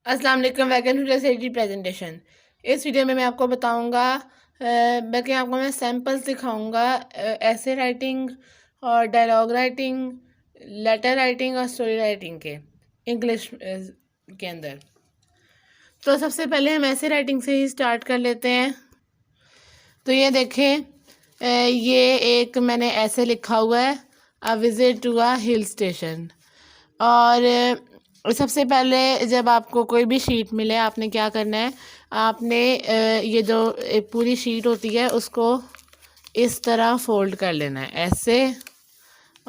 अस्सलाम वालेकुम, welcome to the presentation. इस वीडियो में मैं आपको बताऊंगा, बल्कि आपको मैं सैम्पल्स दिखाऊंगा ऐसे राइटिंग और डायलॉग राइटिंग, लेटर राइटिंग और स्टोरी राइटिंग के इंग्लिश के अंदर। तो सबसे पहले हम ऐसे राइटिंग से ही स्टार्ट कर लेते हैं। तो ये देखें, ये एक मैंने ऐसे लिखा हुआ है, a visit to a hill station. और सबसे पहले जब आपको कोई भी शीट मिले, आपने क्या करना है, आपने ये जो एक पूरी शीट होती है उसको इस तरह फोल्ड कर लेना है, ऐसे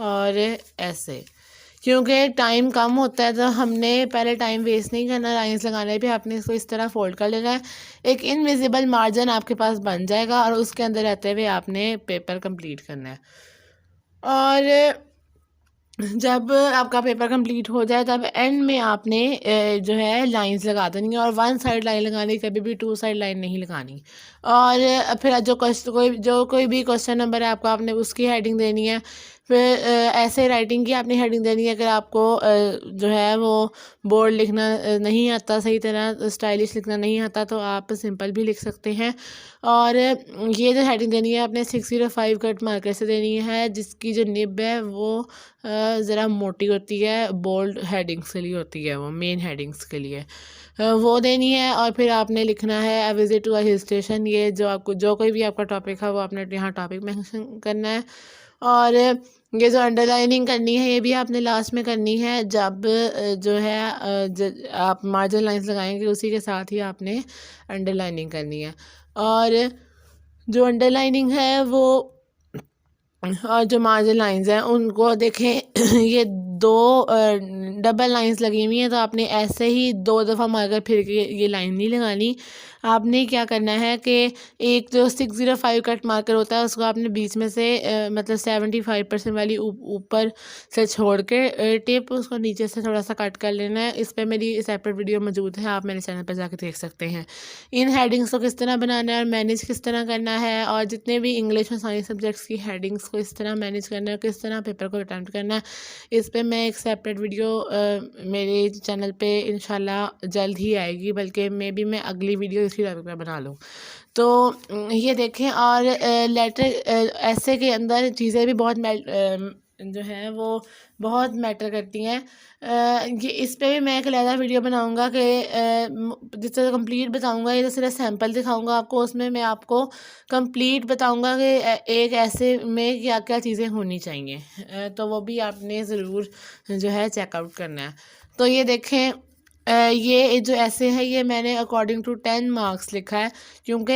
और ऐसे। क्योंकि टाइम कम होता है तो हमने पहले टाइम वेस्ट नहीं करना लाइंस लगाने पे, आपने इसको इस तरह फोल्ड कर लेना है। एक इनविजिबल मार्जिन आपके पास बन जाएगा और उसके अंदर रहते हुए आपने पेपर कंप्लीट करना है। और जब आपका पेपर कंप्लीट हो जाए तब एंड में आपने जो है लाइंस लगा देनी है, और वन साइड लाइन लगानी, कभी भी टू साइड लाइन नहीं लगानी। और फिर जो कोई भी क्वेश्चन नंबर है आपका, आपने उसकी हेडिंग देनी है। फिर ऐसे राइटिंग की आपने हेडिंग देनी है। अगर आपको जो है वो बोर्ड लिखना नहीं आता, सही तरह स्टाइलिश लिखना नहीं आता, तो आप सिंपल भी लिख सकते हैं। और ये जो हेडिंग देनी है आपने 605 कट मार्कर से देनी है, जिसकी जो निब है वो ज़रा मोटी होती है, बोल्ड हेडिंग्स के लिए होती है, वो मेन हेडिंग्स के लिए वो देनी है। और फिर आपने लिखना है a visit to a hill station. ये जो कोई भी आपका टॉपिक है वो आपने यहाँ टॉपिक मेंशन करना है। और ये जो अंडरलाइनिंग करनी है ये भी आपने लास्ट में करनी है, जब जो है आप मार्जिन लाइंस लगाएंगे उसी के साथ ही आपने अंडरलाइनिंग करनी है। और जो अंडरलाइनिंग है वो और जो मार्जिन लाइंस हैं उनको देखें ये दो डबल लाइंस लगी हुई हैं, तो आपने ऐसे ही दो दफ़ा मार्कर फिर के ये लाइन नहीं लगानी। आपने क्या करना है कि एक जो 605 कट मार्कर होता है उसको आपने बीच में से मतलब 75% वाली ऊपर से छोड़ के टिप उसको नीचे से थोड़ा सा कट कर लेना है। इस पर मेरी सेपरेट वीडियो मौजूद है, आप मेरे चैनल पर जाकर देख सकते हैं। इन हेडिंग्स को किस तरह बनाना है और मैनेज किस तरह करना है, और जितने भी इंग्लिश और साइंस सब्जेक्ट्स की हेडिंग्स को इस तरह मैनेज करना है, किस तरह पेपर को अटैम्प्ट करना है, इस पे मैं एक सेपरेट वीडियो मेरे चैनल पे इंशाल्लाह जल्द ही आएगी, बल्कि मैं अगली वीडियो इसी टॉपिक पर बना लूँ। तो ये देखें। और लेटर ऐसे के अंदर चीज़ें भी बहुत जो है वो बहुत मैटर करती हैं। ये इस पे भी मैं एक अलग वीडियो बनाऊंगा कि जिससे कंप्लीट बताऊंगा। ये तो सिर्फ सैंपल दिखाऊंगा आपको, उसमें मैं आपको कंप्लीट बताऊंगा कि एक ऐसे में क्या क्या चीज़ें होनी चाहिए। तो वो भी आपने ज़रूर जो है चेकआउट करना है। तो ये देखें, ये जो ऐसे है ये मैंने अकॉर्डिंग टू 10 मार्क्स लिखा है, क्योंकि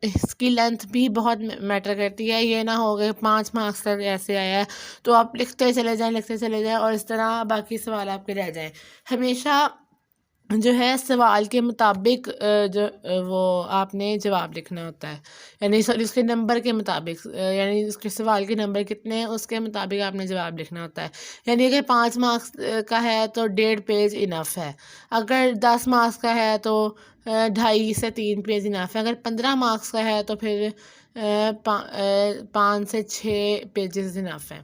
इसकी लेंथ भी बहुत मैटर करती है। ये ना हो गए 5 मार्क्स तक ऐसे आया है तो आप लिखते चले जाएं और इस तरह बाकी सवाल आपके रह जाएं। हमेशा जो है सवाल के मुताबिक वो आपने जवाब लिखना होता है, यानी सॉरी उसके नंबर के मुताबिक, यानी उसके सवाल के नंबर कितने हैं उसके मुताबिक आपने जवाब लिखना होता है। यानी अगर 5 मार्क्स का है तो 1.5 पेज इनफ है। अगर 10 मार्क्स का है तो 2.5 से 3 पेज इनफ है। अगर 15 मार्क्स का है तो फिर 5 से 6 पेजेस इनफ है।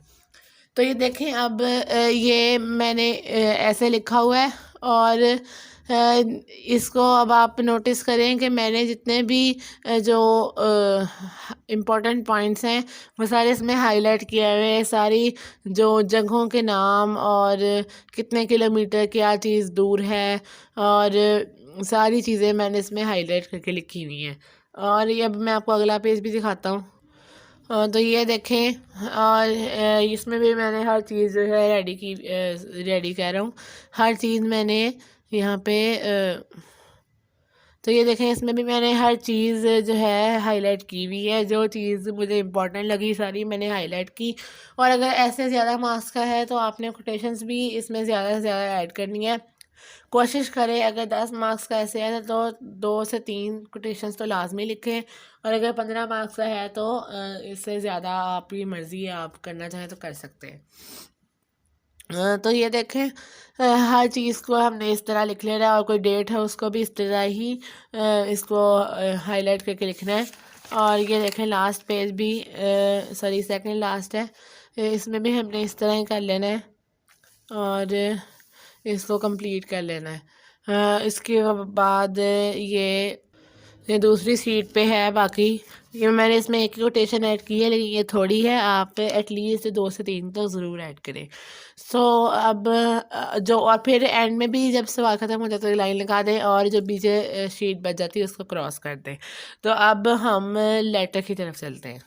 तो ये देखें, अब ये मैंने ऐसे लिखा हुआ है। और इसको अब आप नोटिस करें कि मैंने जितने भी जो इम्पोर्टेंट पॉइंट्स हैं वो सारे इसमें हाईलाइट किए हुए हैं। सारी जो जगहों के नाम और कितने किलोमीटर क्या चीज़ दूर है, और सारी चीज़ें मैंने इसमें हाईलाइट करके लिखी हुई हैं। और ये अब मैं आपको अगला पेज भी दिखाता हूँ। तो ये देखें। और इसमें भी मैंने हर चीज़ जो है रेडी कह रहा हूँ, हर चीज़ मैंने यहाँ पे तो ये देखें, इसमें भी मैंने हर चीज़ जो है हाईलाइट की हुई है। जो चीज़ मुझे इम्पोर्टेंट लगी सारी मैंने हाईलाइट की। और अगर ऐसे ज़्यादा मार्क्स का है तो आपने कोटेशंस भी इसमें ज़्यादा से ज़्यादा ऐड करनी है। कोशिश करें अगर 10 मार्क्स का ऐसे है तो 2 से 3 कोटेशंस तो लाजमी लिखें, और अगर 15 मार्क्स का है तो इससे ज़्यादा आपकी मर्ज़ी है, आप करना चाहें तो कर सकते हैं। तो ये देखें, हर चीज़ को हमने इस तरह लिख लेना है, और कोई डेट है उसको भी इस तरह ही इसको हाईलाइट करके लिखना है। और ये देखें लास्ट पेज भी सॉरी सेकंड लास्ट है, इसमें भी हमने इस तरह ही कर लेना है और इसको कंप्लीट कर लेना है। इसके बाद ये दूसरी सीट पे है। बाकी ये मैंने इसमें एक ही कोटेशन ऐड की है, लेकिन ये थोड़ी है, आप एटलीस्ट 2 से 3 तो ज़रूर ऐड करें। सो अब जो और फिर एंड में भी जब सवाल ख़त्म हो जाता है तो लाइन लगा दें, और जो पीछे शीट बच जाती है उसको क्रॉस कर दें। तो अब हम लेटर की तरफ चलते हैं।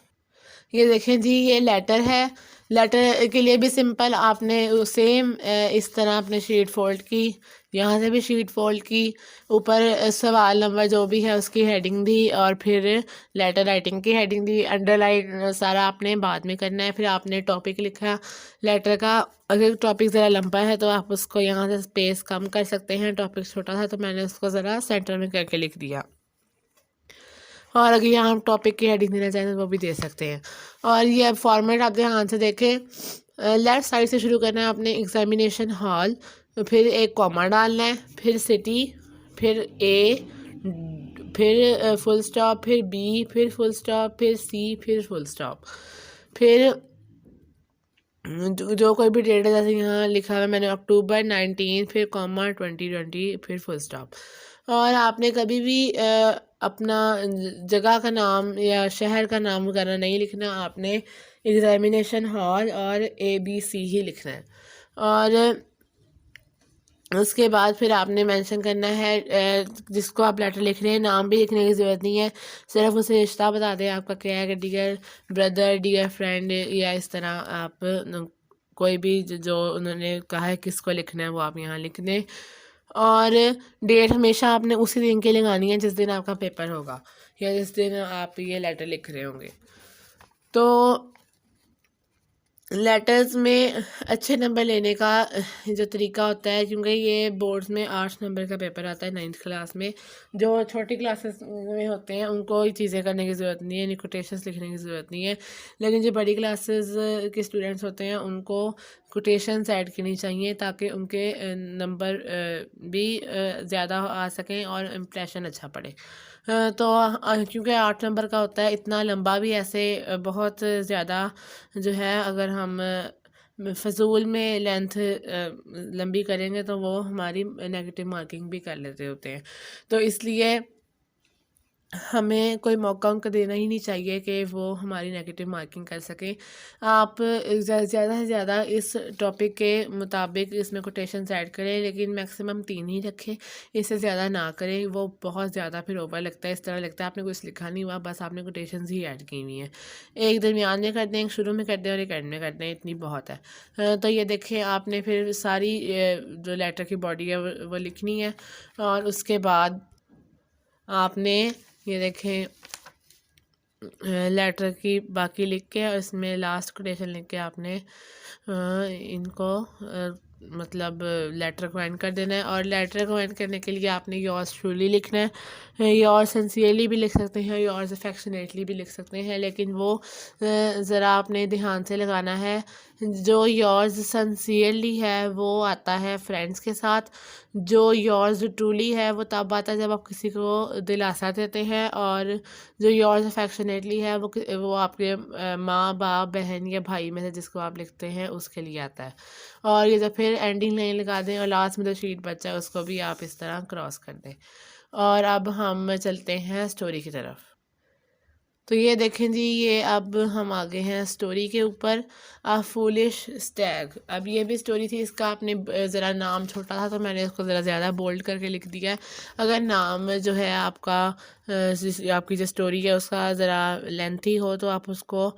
ये देखें जी, ये लेटर है। लेटर के लिए भी सिंपल, आपने सेम इस तरह अपने शीट फोल्ड की, यहाँ से भी शीट फोल्ड की, ऊपर सवाल नंबर जो भी है उसकी हेडिंग दी, और फिर लेटर राइटिंग की हेडिंग दी। अंडरलाइन सारा आपने बाद में करना है। फिर आपने टॉपिक लिखा लेटर का। अगर टॉपिक ज़रा लंबा है तो आप उसको यहाँ से स्पेस कम कर सकते हैं, टॉपिक छोटा था तो मैंने उसको ज़रा सेंटर में करके लिख दिया। और अगर यहाँ हम टॉपिक की हेडिंग देना चाहें तो वो भी दे सकते हैं। और ये अब फॉर्मेट आप ध्यान से देखें, लेफ्ट साइड से शुरू करना है आपने, एग्जामिनेशन हॉल, फिर एक कॉमा डालना है, फिर सिटी, फिर ए, फिर फुल स्टॉप, फिर बी, फिर फुल स्टॉप, फिर सी, फिर फुल स्टॉप, फिर जो कोई भी डेट है, जैसे यहाँ लिखा हुआ है मैंने अक्टूबर 19, फिर कॉमा 2020, फिर फुल स्टॉप। और आपने कभी भी अपना जगह का नाम या शहर का नाम वगैरह नहीं लिखना, आपने एग्जामिनेशन हॉल और ABC ही लिखना है। और उसके बाद फिर आपने मेंशन करना है जिसको आप लेटर लिख रहे हैं, नाम भी लिखने की ज़रूरत नहीं है, सिर्फ उसे रिश्ता बता दें आपका क्या है, कि डियर ब्रदर, डियर फ्रेंड, या इस तरह आप कोई भी जो उन्होंने कहा है किसको लिखना है वो आप यहाँ लिख दें। और डेट हमेशा आपने उसी दिन के लगानी है जिस दिन आपका पेपर होगा, या जिस दिन आप ये लेटर लिख रहे होंगे। तो लेटर्स में अच्छे नंबर लेने का जो तरीका होता है, क्योंकि ये बोर्ड्स में 8 नंबर का पेपर आता है 9th क्लास में। जो छोटी क्लासेस में होते हैं उनको ये चीज़ें करने की ज़रूरत नहीं है, यानी कोटेशंस लिखने की ज़रूरत नहीं है। लेकिन जो बड़ी क्लासेस के स्टूडेंट्स होते हैं उनको कोटेशंस ऐड करनी चाहिए, ताकि उनके नंबर भी ज़्यादा आ सकें और इम्प्रेशन अच्छा पड़े। तो क्योंकि 8 नंबर का होता है, इतना लंबा भी ऐसे बहुत ज़्यादा जो है, अगर हम फ़ज़ूल में लेंथ लंबी करेंगे तो वो हमारी नेगेटिव मार्किंग भी कर लेते होते हैं। तो इसलिए हमें कोई मौका उनको देना ही नहीं चाहिए कि वो हमारी नेगेटिव मार्किंग कर सकें। आप ज़्यादा से ज़्यादा इस टॉपिक के मुताबिक इसमें कोटेशंस ऐड करें, लेकिन मैक्सिमम 3 ही रखें, इससे ज़्यादा ना करें, वो बहुत ज़्यादा फिर ओवर लगता है। इस तरह लगता है आपने कुछ लिखा नहीं हुआ, बस आपने कोटेशंस ही ऐड की हुई हैं। एक दरमियान में कर दें, एक शुरू में कर दें और एक एंड में कर दें, इतनी बहुत है। तो ये देखें, आपने फिर सारी जो लेटर की बॉडी है वो लिखनी है। और उसके बाद आपने ये देखें लेटर की बाकी लिख के, और इसमें लास्ट कोटेशन लिख के आपने इनको मतलब लेटर को एंड कर देना है। और लेटर को एंड करने के लिए आपने योर्स ट्रूली लिखना है। योर्स सिंसियरली भी लिख सकते हैं, योर्स अफेक्शनेटली भी लिख सकते हैं, लेकिन वो ज़रा आपने ध्यान से लगाना है। जो योर्स सिंसियरली है वो आता है फ्रेंड्स के साथ, जो योर्स ट्रूली है वो तब आता है जब आप किसी को दिलासा देते हैं, और जो योर्स अफेक्शनेटली है वो आपके माँ बाप, बहन या भाई में से जिसको आप लिखते हैं उसके लिए आता है। और ये जब फिर एंडिंग लाइन लगा दें, और लास्ट में जो शीट बचा है उसको भी आप इस तरह क्रॉस कर दें। और अब हम चलते हैं स्टोरी की तरफ। तो ये देखें जी, ये अब हम आ गए हैं स्टोरी के ऊपर। अ फूलिश स्टैग, अब ये भी स्टोरी थी, इसका आपने ज़रा नाम छोटा था तो मैंने इसको ज़रा ज़्यादा बोल्ड करके लिख दिया है। अगर नाम जो है आपका आपकी जो स्टोरी है उसका ज़रा लेंथी हो तो आप उसको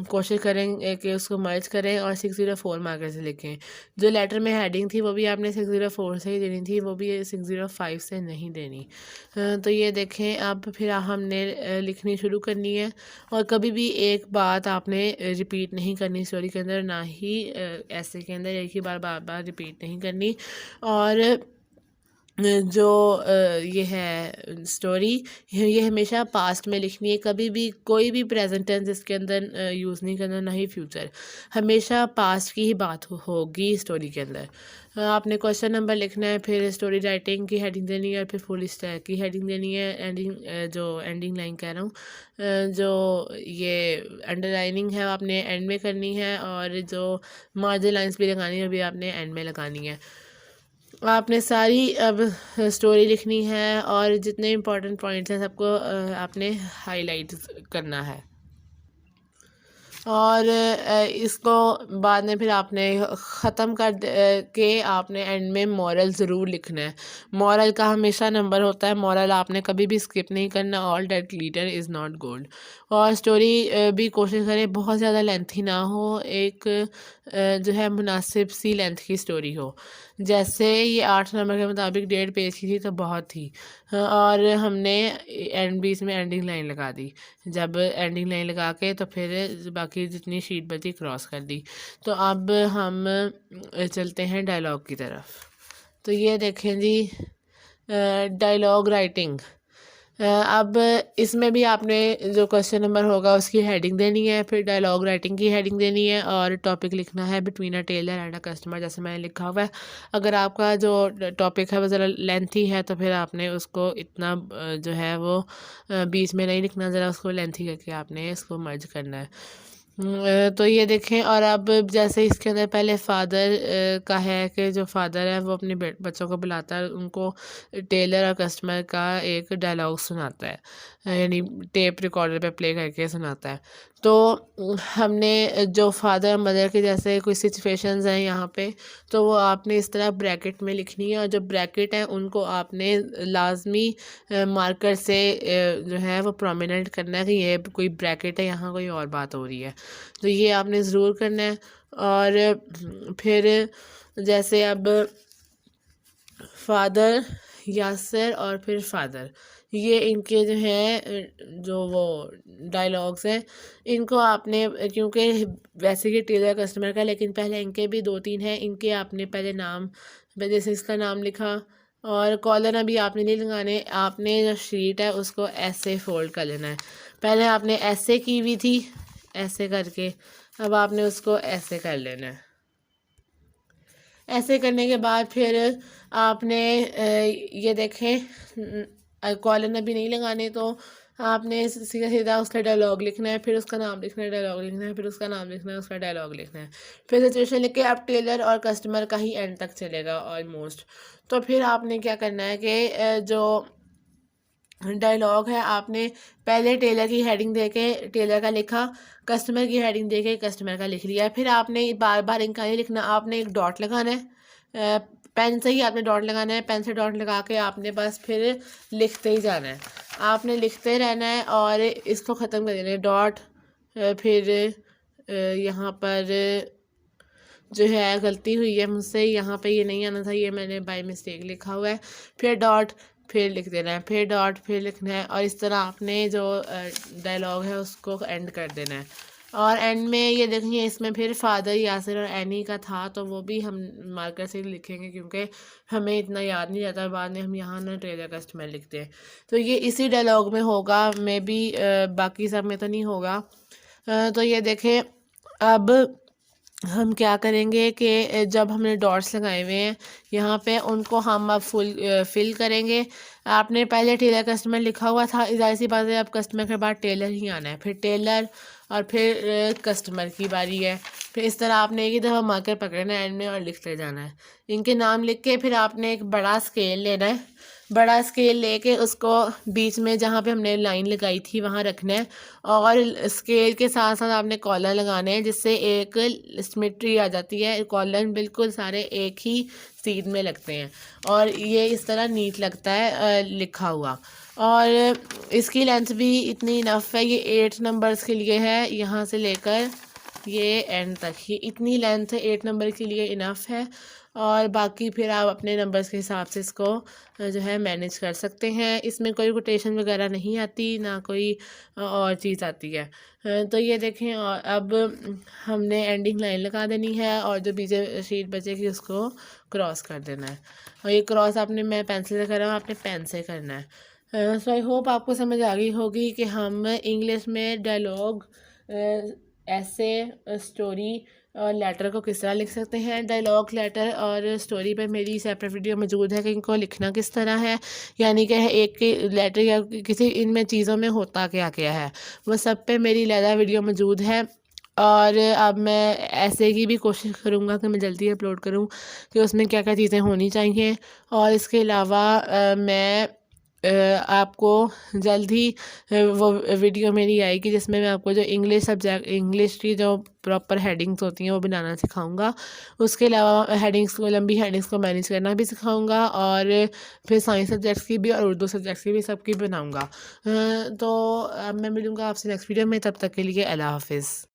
कोशिश करें कि उसको मर्ज करें और 604 मार्कर से लिखें। जो लेटर में हेडिंग थी वो भी आपने 604 से ही देनी थी, वो भी 605 से नहीं देनी। तो ये देखें, अब फिर हमने लिखनी शुरू करनी है। और कभी भी एक बात आपने रिपीट नहीं करनी स्टोरी के अंदर, ना ही ऐसे के अंदर एक ही बार बार बार रिपीट नहीं करनी। और जो ये है स्टोरी, ये हमेशा पास्ट में लिखनी है, कभी भी कोई भी प्रेजेंट टेंस इसके अंदर यूज़ नहीं करना, ना ही फ्यूचर, हमेशा पास्ट की ही बात होगी स्टोरी के अंदर। आपने क्वेश्चन नंबर लिखना है, फिर स्टोरी राइटिंग की हेडिंग देनी है, और फिर फुल स्टैक की हेडिंग देनी है। एंडिंग जो एंडिंग लाइन कह रहा हूँ, जो ये अंडरलाइनिंग है आपने एंड में करनी है, और जो मार्जिन लाइंस भी लगानी है भी आपने एंड में लगानी है। आपने सारी अब स्टोरी लिखनी है और जितने इम्पोर्टेंट पॉइंट्स हैं सबको आपने हाईलाइट करना है। और इसको बाद में फिर आपने ख़त्म के आपने एंड में मॉरल ज़रूर लिखना है। मॉरल का हमेशा नंबर होता है, मॉरल आपने कभी भी स्किप नहीं करना। All that glitter is not gold. और स्टोरी भी कोशिश करें बहुत ज़्यादा लेंथी ना हो, एक जो है मुनासिब सी लेंथ की स्टोरी हो। जैसे ये 8 नंबर के मुताबिक 1.5 पेज की थी तो बहुत थी, और हमने बीच में एंडिंग लाइन लगा दी। जब एंडिंग लाइन लगा के तो फिर बाकी जितनी शीट बची क्रॉस कर दी। तो अब हम चलते हैं डायलॉग की तरफ। तो ये देखें जी, डायलॉग राइटिंग। अब इसमें भी आपने जो क्वेश्चन नंबर होगा उसकी हेडिंग देनी है, फिर डायलॉग राइटिंग की हेडिंग देनी है और टॉपिक लिखना है between a tailor and a customer, जैसे मैंने लिखा हुआ है। अगर आपका जो टॉपिक है वो ज़रा लेंथी है तो फिर आपने उसको इतना जो है वो बीच में नहीं लिखना, ज़रा उसको लेंथी करके आपने इसको मर्ज करना है। तो ये देखें। और अब जैसे इसके अंदर पहले फादर का है कि जो फादर है वो अपने बच्चों को बुलाता है, उनको टेलर और कस्टमर का एक डायलॉग सुनाता है, यानी टेप रिकॉर्डर पे प्ले करके सुनाता है। तो हमने जो फादर मदर के जैसे कोई सिचुएशंस हैं यहाँ पे, तो वो आपने इस तरह ब्रैकेट में लिखनी है, और जो ब्रैकेट है उनको आपने लाजमी मार्कर से जो है वो प्रोमिनेंट करना है कि ये कोई ब्रैकेट है, यहाँ कोई और बात हो रही है। तो ये आपने ज़रूर करना है। और फिर जैसे अब फादर, यासर और फिर फादर, ये इनके जो हैं जो वो डायलॉग्स हैं, इनको आपने, क्योंकि वैसे कि टेलर कस्टमर का, लेकिन पहले इनके भी 2-3 हैं, इनके आपने पहले नाम, जैसे इसका नाम लिखा। और कॉलर अभी आपने नहीं लगाने, आपने जो शीट है उसको ऐसे फोल्ड कर लेना है। पहले आपने ऐसे की हुई थी, ऐसे करके, अब आपने उसको ऐसे कर लेना है। ऐसे करने के बाद फिर आपने ये देखें कॉलन अभी नहीं लगाने, तो आपने सीधा सीधा उसका डायलॉग लिखना है, फिर उसका नाम लिखना है, डायलॉग लिखना है, फिर उसका नाम लिखना है, उसका डायलॉग लिखना है, फिर सिचुएशन लिख के आप टेलर और कस्टमर का ही एंड तक चलेगा ऑलमोस्ट। तो फिर आपने क्या करना है कि जो डायलॉग है आपने पहले टेलर की हेडिंग देके टेलर का लिखा, कस्टमर की हेडिंग देके कस्टमर का लिख लिया। फिर आपने बार बार इनका नहीं लिखना, आपने एक डॉट लगाना है, पेन से ही आपने डॉट लगाना है, पेन से डॉट लगा के आपने बस फिर लिखते ही जाना है, आपने लिखते रहना है और इसको ख़त्म कर देना है डॉट। फिर यहाँ पर जो है गलती हुई है मुझसे, यहाँ पे ये नहीं आना था, ये मैंने बाय मिस्टेक लिखा हुआ है। फिर डॉट, फिर लिख देना है, फिर डॉट, फिर लिखना है, और इस तरह आपने जो डायलॉग है उसको एंड कर देना है। और एंड में ये देखिए, इसमें फिर फादर, यासिर और एनी का था, तो वो भी हम मार्कर से लिखेंगे क्योंकि हमें इतना याद नहीं रहता, बाद में हम यहाँ ना टेलर कस्टमर लिखते हैं। तो ये इसी डायलॉग में होगा, मे बी बाकी सब में तो नहीं होगा। तो ये देखें, अब हम क्या करेंगे कि जब हमने डॉट्स लगाए हुए हैं यहाँ पे, उनको हम अब फिल करेंगे। आपने पहले टेलर कस्टमर लिखा हुआ था, ज़ाहिर सी बात है अब कस्टमर के बाद टेलर ही आना है, फिर टेलर और फिर कस्टमर की बारी है। फिर इस तरह आपने एक ही दफ़ा मार्कर पकड़ना है एंड में और लिखते जाना है। इनके नाम लिख के फिर आपने एक बड़ा स्केल लेना है, बड़ा स्केल लेके उसको बीच में जहाँ पे हमने लाइन लगाई थी वहाँ रखना है, और स्केल के साथ साथ आपने कॉलर लगाने हैं, जिससे एक सिमेट्री आ जाती है, कॉलर बिल्कुल सारे एक ही सीध में लगते हैं और ये इस तरह नीट लगता है लिखा हुआ। और इसकी लेंथ भी इतनी इनफ है, ये 8 नंबर्स के लिए है, यहाँ से लेकर ये एंड तक ही इतनी लेंथ 8 नंबर के लिए इनफ है। और बाकी फिर आप अपने नंबर्स के हिसाब से इसको जो है मैनेज कर सकते हैं। इसमें कोई कोटेशन वगैरह नहीं आती, ना कोई और चीज़ आती है। तो ये देखें, और अब हमने एंडिंग लाइन लगा देनी है और जो पीछे शीट बचेगी उसको क्रॉस कर देना है। और ये क्रॉस आपने, मैं पेंसिल से कर रहा हूँ, आपने पेन से करना है। सो आई होप आपको समझ आ गई होगी कि हम इंग्लिश में डायलॉग, ऐसे, स्टोरी और लेटर को किस तरह लिख सकते हैं। डायलॉग, लेटर और स्टोरी पर मेरी सेपरेट वीडियो मौजूद है कि इनको लिखना किस तरह है, यानी कि एक के लेटर या किसी इनमें चीज़ों में होता क्या क्या है, वो सब पे मेरी अलग वीडियो मौजूद है। और अब मैं ऐसे की भी कोशिश करूँगा कि मैं जल्दी अपलोड करूँ कि उसमें क्या-क्या चीज़ें होनी चाहिए। और इसके अलावा मैं आपको जल्द ही वो वीडियो मेरी आएगी जिसमें मैं आपको जो इंग्लिश की जो प्रॉपर हेडिंग्स होती हैं वो बनाना सिखाऊँगा। उसके अलावा हेडिंग्स को, लंबी हेडिंग्स को मैनेज करना भी सिखाऊँगा और फिर साइंस सब्जेक्ट्स की भी और उर्दू सब्जेक्ट्स की भी सबकी बनाऊँगा। तो अब मैं मिलूँगा आपसे नेक्स्ट वीडियो में, तब तक के लिए अल्लाह हाफ़िज़।